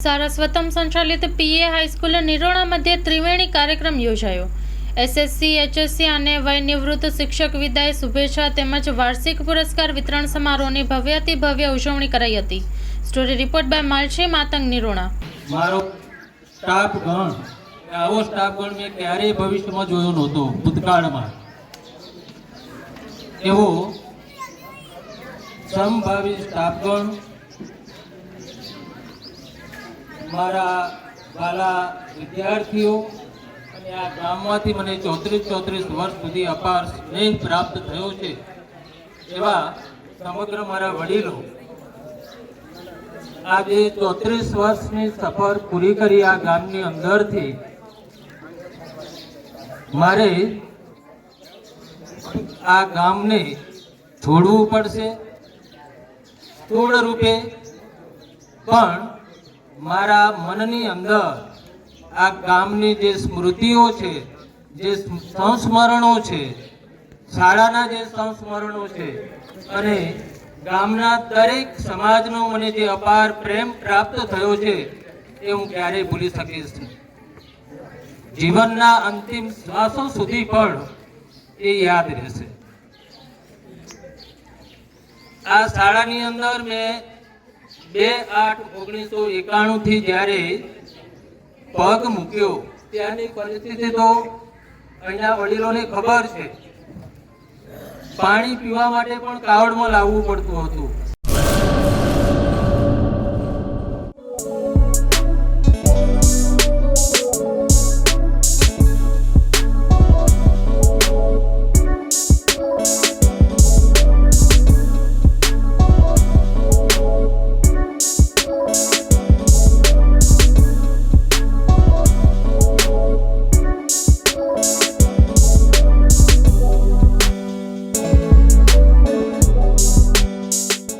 સારસ્વતમ સંચાલિત પીએ હાઈસ્કૂલ નિરોણા મધ્યે ત્રિવેણી કાર્યક્રમ યોજાયો। એસએસસી, એચએસસી અને વયનિવૃત્ત શિક્ષક વિદાય શુભેચ્છા તેમજ વાર્ષિક પુરસ્કાર વિતરણ સમારોહની ભવ્યાતિ ભવ્ય ઉજવણી કરાઈ હતી। Story report by Malji Matang નિરોણા। મારો સ્ટાફ ગણ આવો સ્ટાફ ગણ મેં ક્યારેય ભવિષ્યમાં જોયો નહોતો। ભૂતકાળમાં એવો સમભાવી સ્ટાફ ગણ મારા વાલા વિદ્યાર્થીઓ અને આ ગામમાંથી મને 34 વર્ષ સુધી અપાર સ્નેહ પ્રાપ્ત થયો છે એવા સમગ્ર મારા વડીલો આજે 34 વર્ષની સફર પૂરી કરી આ ગામની અંદરથી મારે આ ગામને છોડવું પડશે પૂર્ણ રૂપે, પણ મારા મનની અંદર આ ગામની જે સ્મૃતિઓ છે, જે સંસ્મરણો છે, શાળાના જે સંસ્મરણો છે અને ગામના દરેક સમાજનો મને જે અપાર પ્રેમ પ્રાપ્ત થયો છે એ હું ક્યારેય ભૂલી શકીશ નહીં। જીવનના અંતિમ શ્વાસો સુધી પણ એ યાદ રહેશે। આ શાળાની અંદર મેં 2/8/1991 થી જ્યારે પગ મૂક્યો ત્યાંની પરિસ્થિતિ તો અહીંના વડીલોને ખબર છે। પાણી પીવા માટે પણ કાવડમાં લાવવું પડતું હતું।